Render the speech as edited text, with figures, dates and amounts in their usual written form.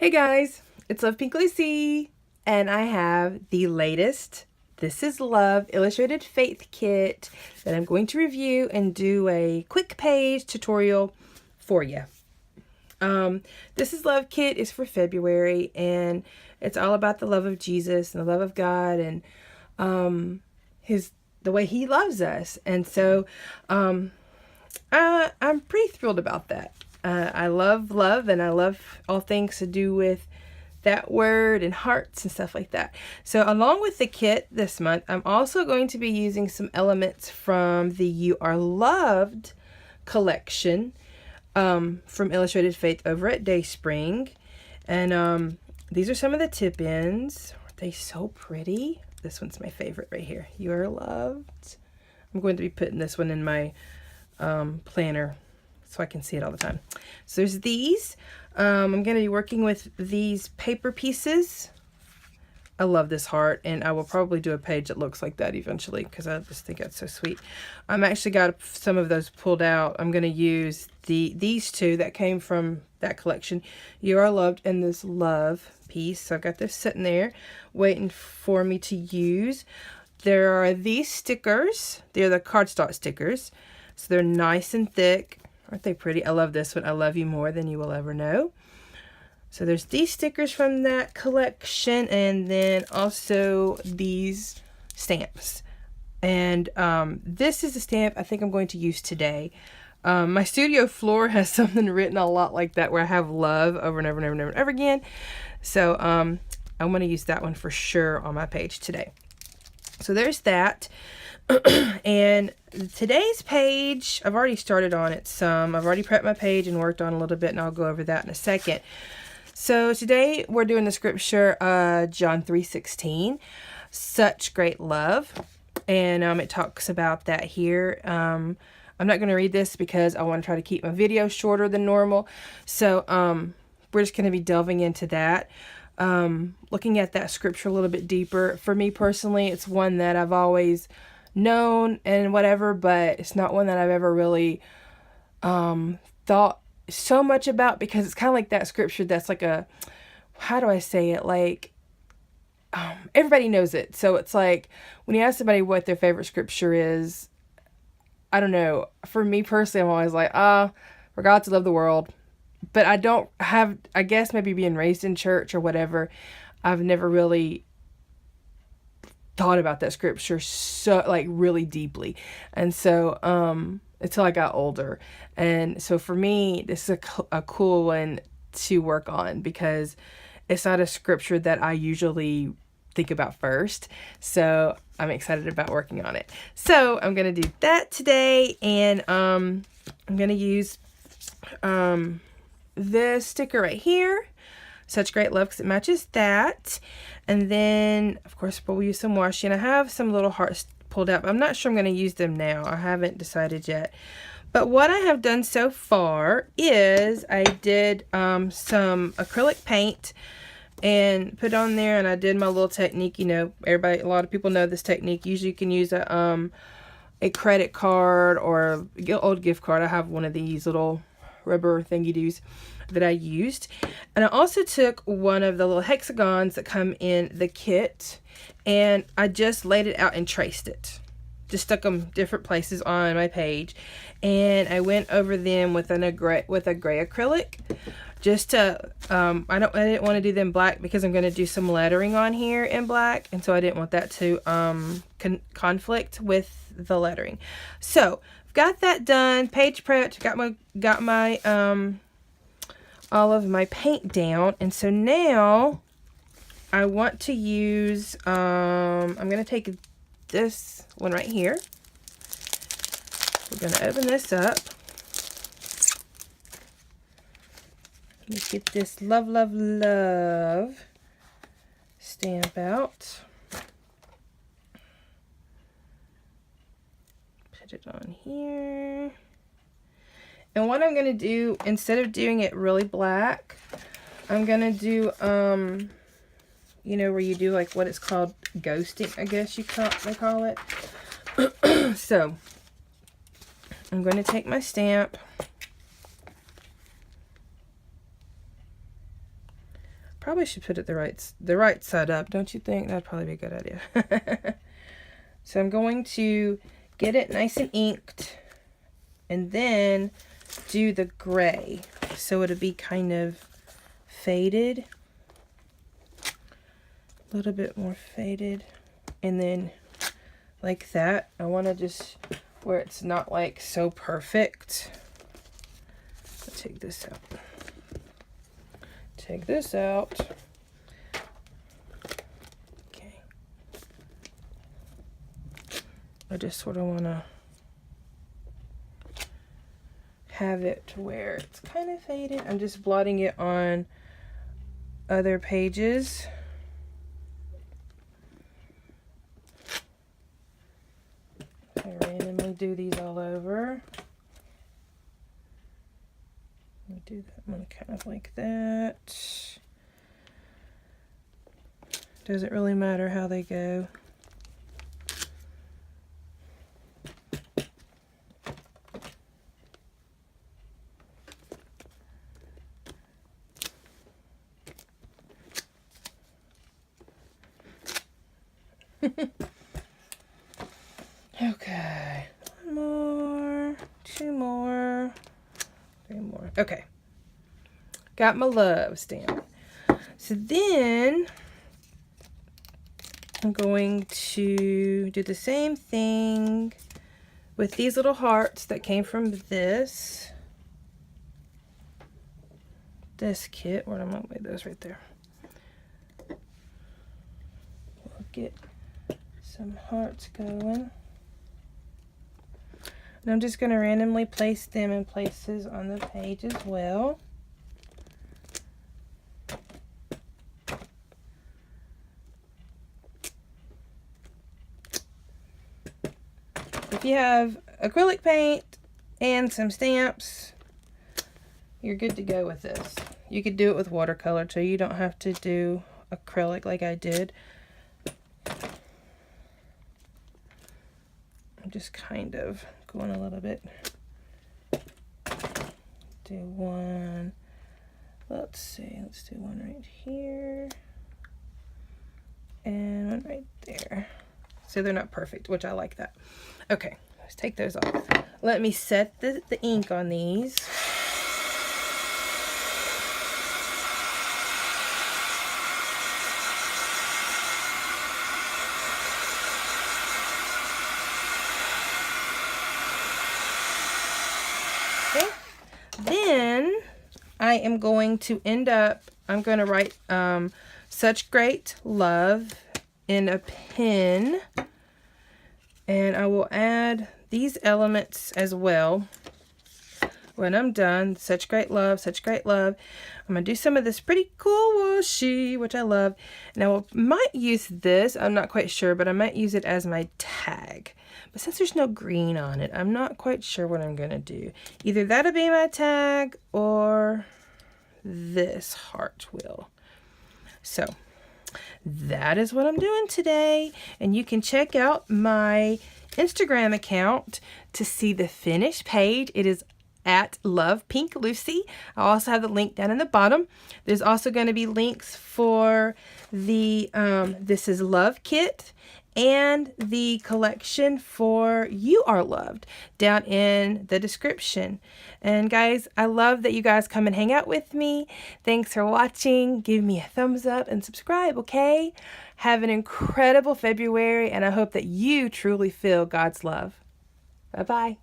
Hey guys, it's Love Pink Lucy, and I have the latest This Is Love Illustrated Faith Kit that I'm going to review and do a quick page tutorial for you. This Is Love Kit is for February, and it's all about the love of Jesus and the love of God and the way He loves us. And so I'm pretty thrilled about that. I love love, and I love all things to do with that word and hearts and stuff like that. So along with the kit this month, I'm also going to be using some elements from the You Are Loved collection from Illustrated Faith over at Dayspring. And these are some of the tip-ins. Aren't they so pretty? This one's my favorite right here. You Are Loved. I'm going to be putting this one in my planner so I can see it all the time. So there's these. I'm going to be working with these paper pieces. I love this heart, and I will probably do a page that looks like that eventually because I just think that's so sweet. I'm actually got some of those pulled out. I'm going to use these two that came from that collection. You Are Loved and this love piece. So I've got this sitting there waiting for me to use. There are these stickers. They're the cardstock stickers. So they're nice and thick. Aren't they pretty? I love this one. I love you more than you will ever know. So there's these stickers from that collection, and then also these stamps. And this is a stamp I think I'm going to use today. My studio floor has something written a lot like that where I have love over and over and over and over and over again. So I'm going to use that one for sure on my page today. So there's that. And today's page, I've already started on it some. I've already prepped my page and worked on a little bit, and I'll go over that in a second. So today we're doing the scripture, John 3:16, such great love. And it talks about that here. I'm not going to read this because I want to try to keep my video shorter than normal. So we're just going to be delving into that. Looking at that scripture a little bit deeper. For me personally, it's one that I've always known and whatever, but it's not one that I've ever really thought so much about, because it's kind of like that scripture that's like a, how do I say it, like everybody knows it. So it's like when you ask somebody what their favorite scripture is, I don't know, for me personally, I'm always like, for God to love the world. But I don't have, I guess maybe being raised in church or whatever, I've never really thought about that scripture so like really deeply. And so until I got older. And so for me, this is a cool one to work on, because it's not a scripture that I usually think about first. So I'm excited about working on it. So I'm going to do that today, and I'm going to use this sticker right here, such great love, because it matches that. And then of course we'll use some washi, and I have some little hearts pulled out, but I'm not sure I'm going to use them now. I haven't decided yet. But what I have done so far is I did some acrylic paint and put on there, and I did my little technique. You know, everybody, a lot of people know this technique. Usually you can use a credit card or an old gift card. I have one of these little rubber thingy-doos that I used. And I also took one of the little hexagons that come in the kit, and I just laid it out and traced it. Just stuck them different places on my page, and I went over them with a gray acrylic, just to I didn't want to do them black because I'm going to do some lettering on here in black, and so I didn't want that to conflict with the lettering. So I've got that done, page prepped, got my all of my paint down, and so now I want to use I'm going to take this one right here. We're going to open this up. Let me get this love, love, love stamp out. Put it on here. And what I'm going to do, instead of doing it really black, I'm going to do, you know, where you do like what it's called ghosting, I guess they call it. So I'm going to take my stamp. Probably should put it the right side up, don't you think? That'd probably be a good idea. So I'm going to get it nice and inked and then do the gray so it'll be kind of faded, a little bit more faded, and then like that. I want to just where it's not like so perfect. I'll take this out. Take this out. Okay. I just sort of want to have it to where it's kind of faded. I'm just blotting it on other pages. I randomly do these all over. Let me do that one kind of like that. Doesn't really matter how they go. Okay, one more, two more, three more. Okay, got my love stamp. So then I'm going to do the same thing with these little hearts that came from this kit. Where am I? Wait, those right there. We'll get some hearts going. And I'm just going to randomly place them in places on the page as well. If you have acrylic paint and some stamps, you're good to go with this. You could do it with watercolor too. You don't have to do acrylic like I did. I'm just kind of going a little bit. Do one. Let's see. Let's do one right here. And one right there. So they're not perfect, which I like that. Okay, let's take those off. Let me set the ink on these. Okay, then I am going to I'm going to write Such Great Love in a pen, and I will add these elements as well when I'm done. Such great love, such great love. I'm going to do some of this pretty cool washi, which I love. Now I might use this, I'm not quite sure, but I might use it as my tag. But since there's no green on it, I'm not quite sure what I'm going to do. Either that'll be my tag or this heart will. So that is what I'm doing today, and you can check out my Instagram account to see the finished page. It is at Love Pink Lucy. I also have the link down in the bottom. There's also going to be links for the This Is Love kit and the collection for You Are Loved down in the description. And guys, I love that you guys come and hang out with me. Thanks for watching. Give me a thumbs up and subscribe, okay? Have an incredible February, and I hope that you truly feel God's love. Bye-bye.